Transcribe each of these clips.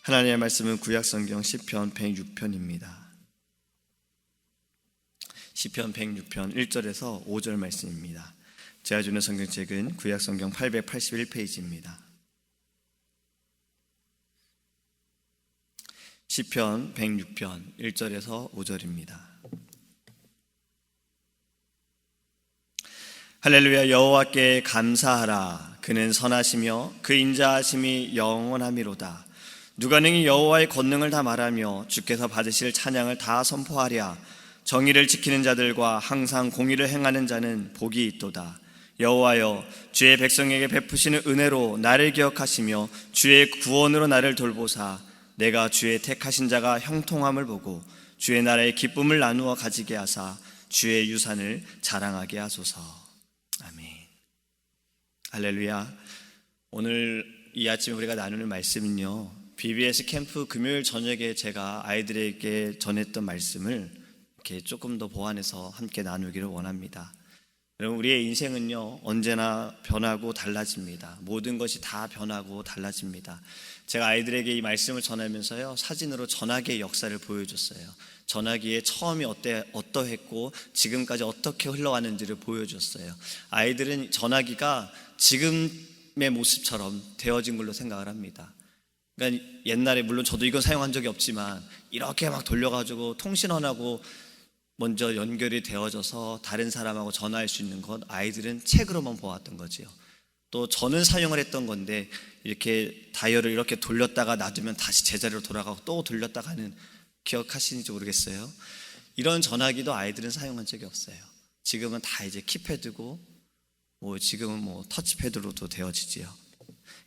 하나님의 말씀은 구약성경 시편 106편입니다. 시편 106편 1절에서 5절 말씀입니다. 제가 주는 성경책은 구약성경 881페이지입니다. 시편 106편 1절에서 5절입니다. 할렐루야. 여호와께 감사하라. 그는 선하시며 그 인자하심이 영원하미로다. 누가 능히 여호와의 권능을 다 말하며 주께서 받으실 찬양을 다 선포하랴. 정의를 지키는 자들과 항상 공의를 행하는 자는 복이 있도다. 여호와여, 주의 백성에게 베푸시는 은혜로 나를 기억하시며 주의 구원으로 나를 돌보사 내가 주의 택하신 자가 형통함을 보고 주의 나라의 기쁨을 나누어 가지게 하사 주의 유산을 자랑하게 하소서. 아멘. 할렐루야. 오늘 이 아침에 우리가 나누는 말씀은요, BBS 캠프 금요일 저녁에 제가 아이들에게 전했던 말씀을 이렇게 조금 더 보완해서 함께 나누기를 원합니다. 여러분, 우리의 인생은요 언제나 변하고 달라집니다. 모든 것이 다 변하고 달라집니다. 제가 아이들에게 이 말씀을 전하면서요, 사진으로 전화기의 역사를 보여줬어요. 전화기의 처음이 어떠했고 지금까지 어떻게 흘러가는지를 보여줬어요. 아이들은 전화기가 지금의 모습처럼 되어진 걸로 생각을 합니다. 그러니까 옛날에, 물론 저도 이거 사용한 적이 없지만 이렇게 막 돌려가지고 통신원하고 먼저 연결이 되어져서 다른 사람하고 전화할 수 있는 건 아이들은 책으로만 보았던 거지요. 또 저는 사용을 했던 건데 이렇게 다이얼을 이렇게 돌렸다가 놔두면 다시 제자리로 돌아가고 또 돌렸다가 하는, 기억하시는지 모르겠어요. 이런 전화기도 아이들은 사용한 적이 없어요. 지금은 다 이제 키패드고 지금은 터치패드로도 되어지지요.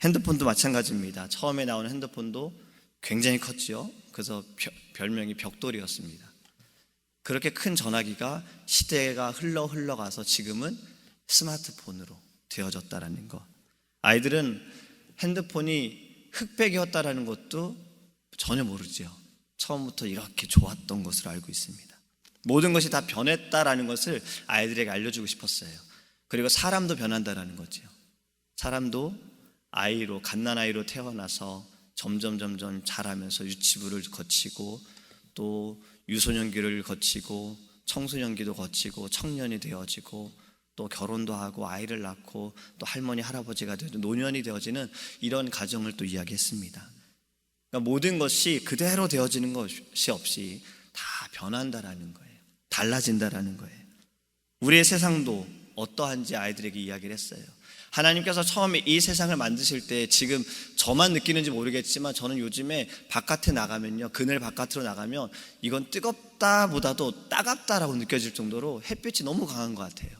핸드폰도 마찬가지입니다. 처음에 나오는 핸드폰도 굉장히 컸지요. 그래서 별명이 벽돌이었습니다. 그렇게 큰 전화기가 시대가 흘러가서 지금은 스마트폰으로 되어졌다라는 것. 아이들은 핸드폰이 흑백이었다라는 것도 전혀 모르죠. 처음부터 이렇게 좋았던 것으로 알고 있습니다. 모든 것이 다 변했다라는 것을 아이들에게 알려주고 싶었어요. 그리고 사람도 변한다라는 거죠. 사람도 갓난아이로 태어나서 점점 자라면서 유치부를 거치고 또 유소년기를 거치고 청소년기도 거치고 청년이 되어지고 또 결혼도 하고 아이를 낳고 또 할머니 할아버지가 되고 노년이 되어지는 이런 과정을 또 이야기했습니다. 그러니까 모든 것이 그대로 되어지는 것이 없이 다 변한다라는 거예요. 달라진다라는 거예요. 우리의 세상도 어떠한지 아이들에게 이야기를 했어요. 하나님께서 처음에 이 세상을 만드실 때, 지금 저만 느끼는지 모르겠지만 저는 요즘에 바깥에 나가면요, 그늘 바깥으로 나가면 이건 뜨겁다 보다도 따갑다라고 느껴질 정도로 햇빛이 너무 강한 것 같아요.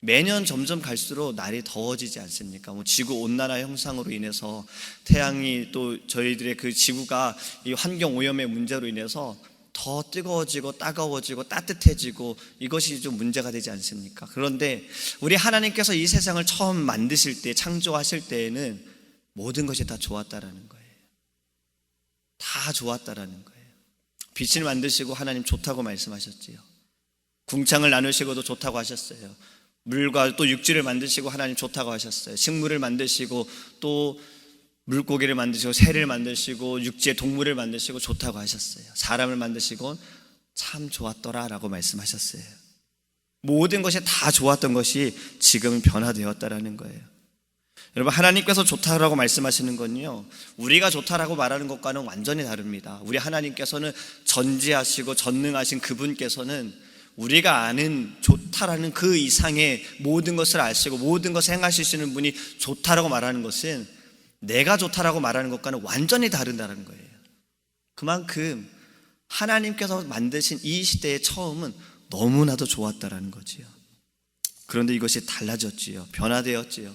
매년 점점 갈수록 날이 더워지지 않습니까? 지구온난화 현상으로 인해서 태양이, 또 저희들의 그 지구가 이 환경오염의 문제로 인해서 더 뜨거워지고 따가워지고 따뜻해지고 이것이 좀 문제가 되지 않습니까? 그런데 우리 하나님께서 이 세상을 처음 만드실 때, 창조하실 때에는 모든 것이 다 좋았다라는 거예요. 다 좋았다라는 거예요. 빛을 만드시고 하나님 좋다고 말씀하셨지요. 궁창을 나누시고도 좋다고 하셨어요. 물과 또 육지를 만드시고 하나님 좋다고 하셨어요. 식물을 만드시고 또 물고기를 만드시고 새를 만드시고 육지의 동물을 만드시고 좋다고 하셨어요. 사람을 만드시고 참 좋았더라라고 말씀하셨어요. 모든 것이 다 좋았던 것이 지금 변화되었다라는 거예요. 여러분, 하나님께서 좋다라고 말씀하시는 건요, 우리가 좋다라고 말하는 것과는 완전히 다릅니다. 우리 하나님께서는 전지하시고 전능하신 그분께서는 우리가 아는 좋다라는 그 이상의 모든 것을 아시고 모든 것을 행하시는 분이 좋다라고 말하는 것은 내가 좋다라고 말하는 것과는 완전히 다르다는 거예요. 그만큼 하나님께서 만드신 이 시대의 처음은 너무나도 좋았다라는 거지요. 그런데 이것이 달라졌지요. 변화되었지요.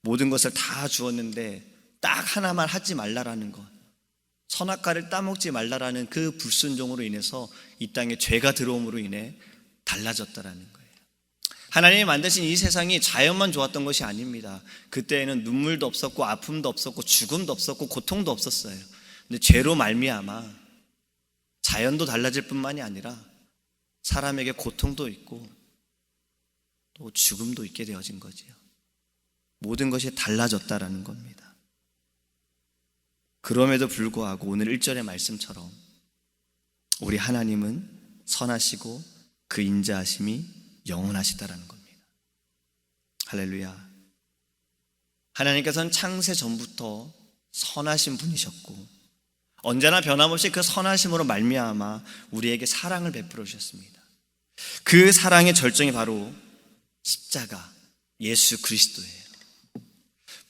모든 것을 다 주었는데 딱 하나만 하지 말라라는 것, 선악과를 따먹지 말라라는 그 불순종으로 인해서 이 땅에 죄가 들어옴으로 인해 달라졌다라는 거예요. 하나님이 만드신 이 세상이 자연만 좋았던 것이 아닙니다. 그때에는 눈물도 없었고 아픔도 없었고 죽음도 없었고 고통도 없었어요. 근데 죄로 말미암아 자연도 달라질 뿐만이 아니라 사람에게 고통도 있고 또 죽음도 있게 되어진 거지요. 모든 것이 달라졌다라는 겁니다. 그럼에도 불구하고 오늘 1절의 말씀처럼 우리 하나님은 선하시고 그 인자하심이 영원하시다라는 겁니다. 할렐루야. 하나님께서는 창세 전부터 선하신 분이셨고 언제나 변함없이 그 선하심으로 말미암아 우리에게 사랑을 베풀어 주셨습니다. 그 사랑의 절정이 바로 십자가 예수 그리스도예요.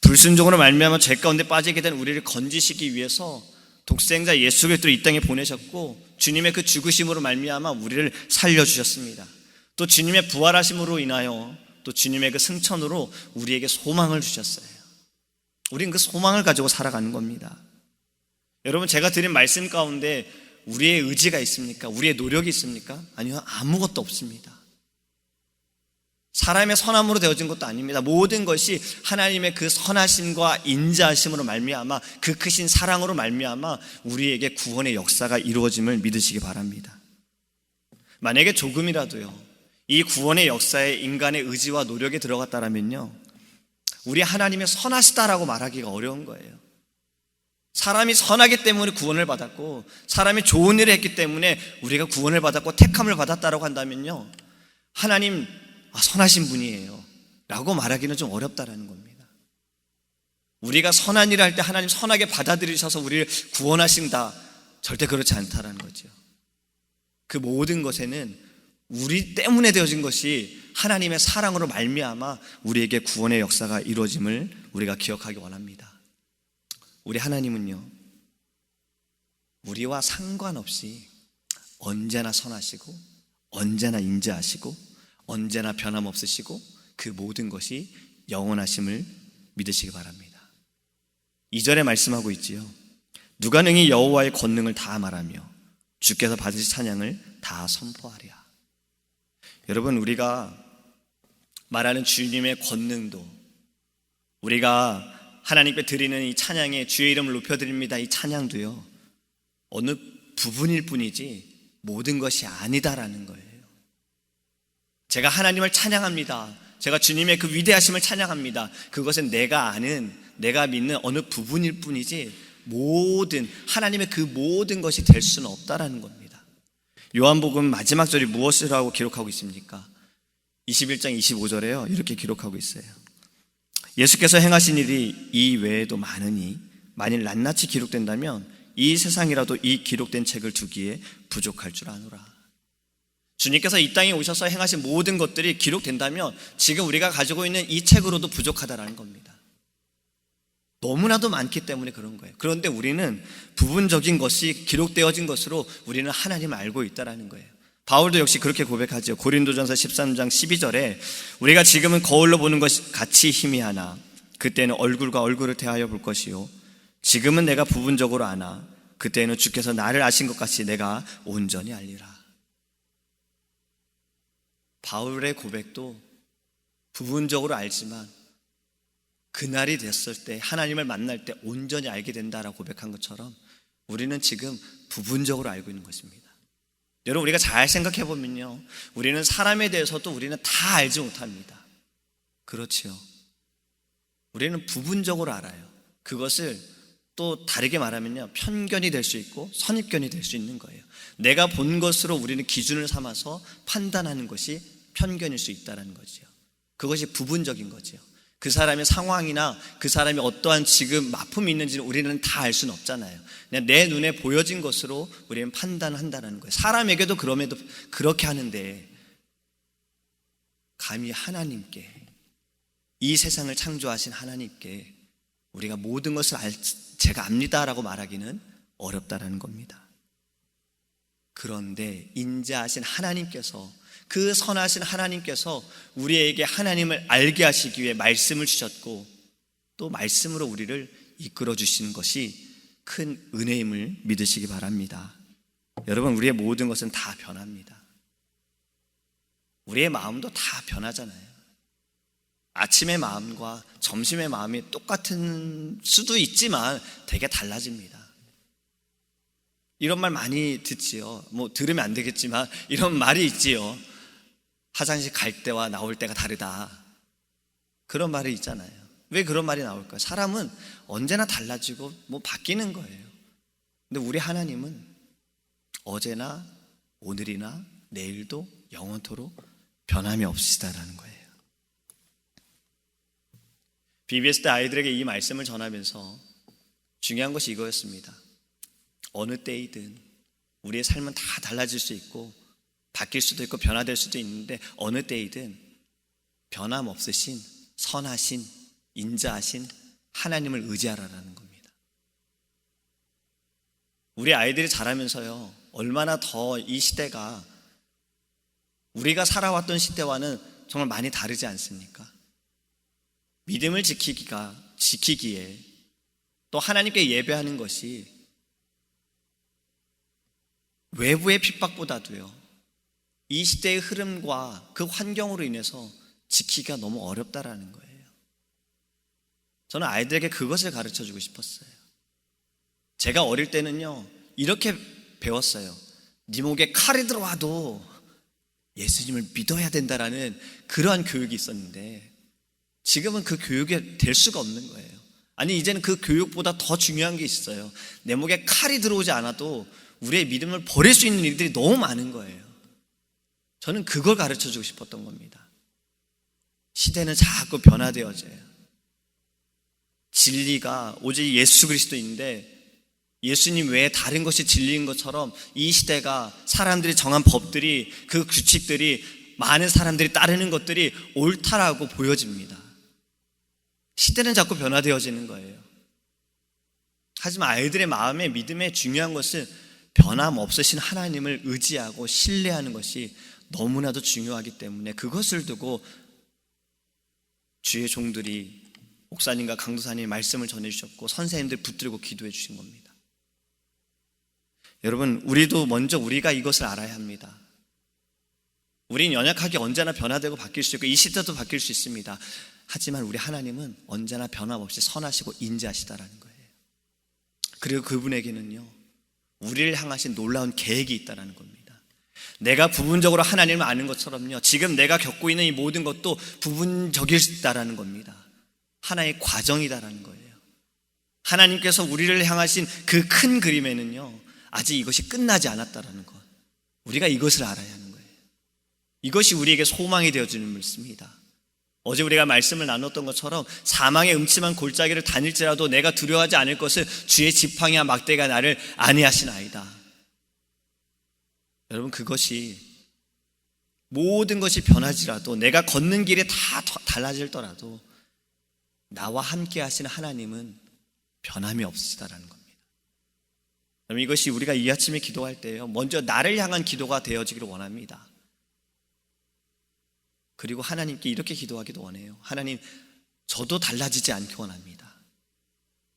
불순종으로 말미암아 죄 가운데 빠지게 된 우리를 건지시기 위해서 독생자 예수 그리스도를 이 땅에 보내셨고 주님의 그 죽으심으로 말미암아 우리를 살려주셨습니다. 또 주님의 부활하심으로 인하여 또 주님의 그 승천으로 우리에게 소망을 주셨어요. 우린 그 소망을 가지고 살아가는 겁니다. 여러분, 제가 드린 말씀 가운데 우리의 의지가 있습니까? 우리의 노력이 있습니까? 아니요, 아무것도 없습니다. 사람의 선함으로 되어진 것도 아닙니다. 모든 것이 하나님의 그 선하심과 인자하심으로 말미암아 그 크신 사랑으로 말미암아 우리에게 구원의 역사가 이루어짐을 믿으시기 바랍니다. 만약에 조금이라도요 이 구원의 역사에 인간의 의지와 노력이 들어갔다면요 우리 하나님의 선하시다라고 말하기가 어려운 거예요. 사람이 선하기 때문에 구원을 받았고 사람이 좋은 일을 했기 때문에 우리가 구원을 받았고 택함을 받았다라고 한다면요 하나님 선하신 분이에요 라고 말하기는 좀 어렵다라는 겁니다. 우리가 선한 일을 할 때 하나님 선하게 받아들이셔서 우리를 구원하신다, 절대 그렇지 않다라는 거죠. 그 모든 것에는 우리 때문에 되어진 것이 하나님의 사랑으로 말미암아 우리에게 구원의 역사가 이루어짐을 우리가 기억하기 원합니다. 우리 하나님은요 우리와 상관없이 언제나 선하시고 언제나 인자하시고 언제나 변함없으시고 그 모든 것이 영원하심을 믿으시기 바랍니다. 2절에 말씀하고 있지요. 누가 능히 여호와의 권능을 다 말하며 주께서 받으실 찬양을 다 선포하랴. 여러분, 우리가 말하는 주님의 권능도, 우리가 하나님께 드리는 이 찬양에 주의 이름을 높여드립니다 이 찬양도요 어느 부분일 뿐이지 모든 것이 아니다라는 거예요. 제가 하나님을 찬양합니다, 제가 주님의 그 위대하심을 찬양합니다, 그것은 내가 아는, 내가 믿는 어느 부분일 뿐이지 모든 하나님의 그 모든 것이 될 수는 없다라는 겁니다. 요한복음 마지막 절이 무엇이라고 기록하고 있습니까? 21장 25절에요 이렇게 기록하고 있어요. 예수께서 행하신 일이 이 외에도 많으니 만일 낱낱이 기록된다면 이 세상이라도 이 기록된 책을 두기에 부족할 줄 아노라. 주님께서 이 땅에 오셔서 행하신 모든 것들이 기록된다면 지금 우리가 가지고 있는 이 책으로도 부족하다라는 겁니다. 너무나도 많기 때문에 그런 거예요. 그런데 우리는 부분적인 것이 기록되어진 것으로 우리는 하나님을 알고 있다라는 거예요. 바울도 역시 그렇게 고백하죠. 고린도전서 13장 12절에 우리가 지금은 거울로 보는 것이 같이 희미하나 그때는 얼굴과 얼굴을 대하여 볼 것이요 지금은 내가 부분적으로 아나 그때는 주께서 나를 아신 것 같이 내가 온전히 알리라. 바울의 고백도 부분적으로 알지만 그날이 됐을 때 하나님을 만날 때 온전히 알게 된다라고 고백한 것처럼 우리는 지금 부분적으로 알고 있는 것입니다. 여러분, 우리가 잘 생각해 보면요 우리는 사람에 대해서도 우리는 다 알지 못합니다. 그렇지요. 우리는 부분적으로 알아요. 그것을 또 다르게 말하면요 편견이 될 수 있고 선입견이 될 수 있는 거예요. 내가 본 것으로 우리는 기준을 삼아서 판단하는 것이 편견일 수 있다는 거죠. 그것이 부분적인 거죠. 그 사람의 상황이나 그 사람이 어떠한 지금 아픔이 있는지는 우리는 다 알 수는 없잖아요. 그냥 내 눈에 보여진 것으로 우리는 판단한다는 거예요. 사람에게도 그럼에도 그렇게 하는데 감히 하나님께, 이 세상을 창조하신 하나님께 우리가 모든 것을 제가 압니다라고 말하기는 어렵다라는 겁니다. 그런데 인자하신 하나님께서, 그 선하신 하나님께서 우리에게 하나님을 알게 하시기 위해 말씀을 주셨고 또 말씀으로 우리를 이끌어 주시는 것이 큰 은혜임을 믿으시기 바랍니다. 여러분, 우리의 모든 것은 다 변합니다. 우리의 마음도 다 변하잖아요. 아침의 마음과 점심의 마음이 똑같은 수도 있지만 되게 달라집니다. 이런 말 많이 듣지요. 뭐 들으면 안 되겠지만 이런 말이 있지요. 화장실 갈 때와 나올 때가 다르다. 그런 말이 있잖아요. 왜 그런 말이 나올까요? 사람은 언제나 달라지고 바뀌는 거예요. 근데 우리 하나님은 어제나 오늘이나 내일도 영원토록 변함이 없으시다라는 거예요. BBS 때 아이들에게 이 말씀을 전하면서 중요한 것이 이거였습니다. 어느 때이든 우리의 삶은 다 달라질 수 있고 바뀔 수도 있고 변화될 수도 있는데 어느 때이든 변함없으신 선하신 인자하신 하나님을 의지하라는 겁니다. 우리 아이들이 자라면서요, 얼마나 더 이 시대가 우리가 살아왔던 시대와는 정말 많이 다르지 않습니까? 믿음을 지키기에 또 하나님께 예배하는 것이 외부의 핍박보다도요, 이 시대의 흐름과 그 환경으로 인해서 지키기가 너무 어렵다라는 거예요. 저는 아이들에게 그것을 가르쳐주고 싶었어요. 제가 어릴 때는요, 이렇게 배웠어요. 네 목에 칼이 들어와도 예수님을 믿어야 된다라는 그러한 교육이 있었는데 지금은 그 교육이 될 수가 없는 거예요. 아니, 이제는 그 교육보다 더 중요한 게 있어요. 내 목에 칼이 들어오지 않아도 우리의 믿음을 버릴 수 있는 일들이 너무 많은 거예요. 저는 그걸 가르쳐주고 싶었던 겁니다. 시대는 자꾸 변화되어져요. 진리가 오직 예수 그리스도인데 예수님 외에 다른 것이 진리인 것처럼 이 시대가 사람들이 정한 법들이, 그 규칙들이, 많은 사람들이 따르는 것들이 옳다라고 보여집니다. 시대는 자꾸 변화되어지는 거예요. 하지만 아이들의 마음에 믿음에 중요한 것은 변함없으신 하나님을 의지하고 신뢰하는 것이 너무나도 중요하기 때문에 그것을 두고 주의 종들이 목사님과 강도사님이 말씀을 전해주셨고 선생님들 붙들고 기도해 주신 겁니다. 여러분, 우리도 먼저 우리가 이것을 알아야 합니다. 우린 연약하게 언제나 변화되고 바뀔 수 있고 이 시대도 바뀔 수 있습니다. 하지만 우리 하나님은 언제나 변함없이 선하시고 인자하시다라는 거예요. 그리고 그분에게는요, 우리를 향하신 놀라운 계획이 있다는 겁니다. 내가 부분적으로 하나님을 아는 것처럼요, 지금 내가 겪고 있는 이 모든 것도 부분적이다라는 겁니다. 하나의 과정이다라는 거예요. 하나님께서 우리를 향하신 그 큰 그림에는요, 아직 이것이 끝나지 않았다라는 것, 우리가 이것을 알아야 하는 거예요. 이것이 우리에게 소망이 되어주는 것입니다. 어제 우리가 말씀을 나눴던 것처럼 사망의 음침한 골짜기를 다닐지라도 내가 두려워하지 않을 것을 주의 지팡이와 막대가 나를 안위하시나이다. 여러분, 그것이 모든 것이 변하지라도 내가 걷는 길이 다 달라질더라도 나와 함께 하시는 하나님은 변함이 없으시다라는 겁니다. 여러분, 이것이 우리가 이 아침에 기도할 때요, 먼저 나를 향한 기도가 되어지기를 원합니다. 그리고 하나님께 이렇게 기도하기도 원해요. 하나님, 저도 달라지지 않기 원합니다.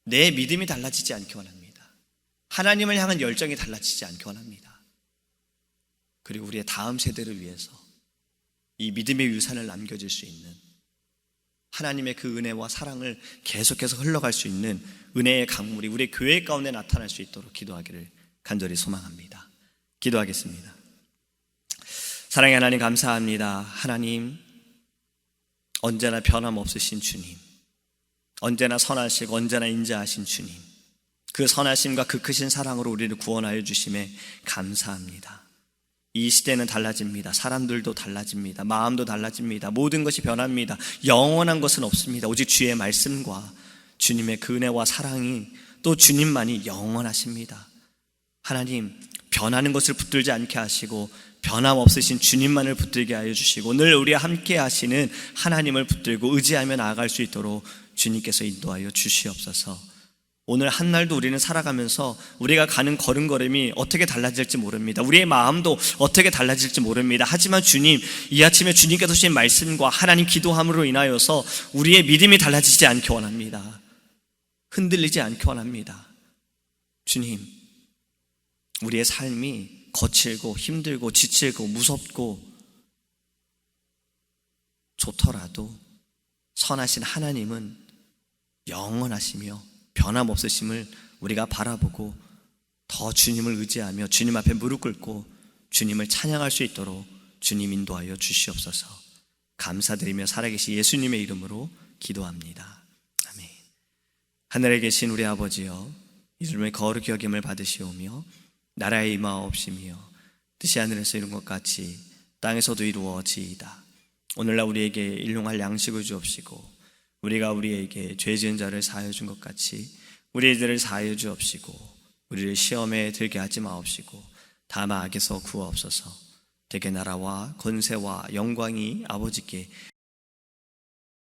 내 믿음이 달라지지 않기 원합니다. 하나님을 향한 열정이 달라지지 않기 원합니다. 그리고 우리의 다음 세대를 위해서 이 믿음의 유산을 남겨줄 수 있는 하나님의 그 은혜와 사랑을 계속해서 흘러갈 수 있는 은혜의 강물이 우리 교회 가운데 나타날 수 있도록 기도하기를 간절히 소망합니다. 기도하겠습니다. 사랑의 하나님, 감사합니다. 하나님, 언제나 변함없으신 주님, 언제나 선하시고 언제나 인자하신 주님, 그 선하심과 그 크신 사랑으로 우리를 구원하여 주심에 감사합니다. 이 시대는 달라집니다. 사람들도 달라집니다. 마음도 달라집니다. 모든 것이 변합니다. 영원한 것은 없습니다. 오직 주의 말씀과 주님의 그 은혜와 사랑이, 또 주님만이 영원하십니다. 하나님, 변하는 것을 붙들지 않게 하시고 변함없으신 주님만을 붙들게 하여 주시고 늘 우리와 함께 하시는 하나님을 붙들고 의지하며 나아갈 수 있도록 주님께서 인도하여 주시옵소서. 오늘 한날도 우리는 살아가면서 우리가 가는 걸음걸음이 어떻게 달라질지 모릅니다. 우리의 마음도 어떻게 달라질지 모릅니다. 하지만 주님, 이 아침에 주님께서 주신 말씀과 하나님 기도함으로 인하여서 우리의 믿음이 달라지지 않기 원합니다. 흔들리지 않기 원합니다. 주님, 우리의 삶이 거칠고 힘들고 지치고 무섭고 좋더라도 선하신 하나님은 영원하시며 변함없으심을 우리가 바라보고 더 주님을 의지하며 주님 앞에 무릎 꿇고 주님을 찬양할 수 있도록 주님 인도하여 주시옵소서. 감사드리며 살아계신 예수님의 이름으로 기도합니다. 하늘에 계신 우리 아버지여, 이름을 거룩히 여김을 받으시오며 나라의 임하옵시며 뜻이 하늘에서 이룬 것 같이 땅에서도 이루어지이다. 오늘날 우리에게 일용할 양식을 주옵시고 우리가 우리에게 죄 지은 자를 사하여 준 것 같이 우리 죄를 사하여 주옵시고 우리를 시험에 들게 하지 마옵시고 다만 악에서 구하옵소서. 대개 나라와 권세와 영광이 아버지께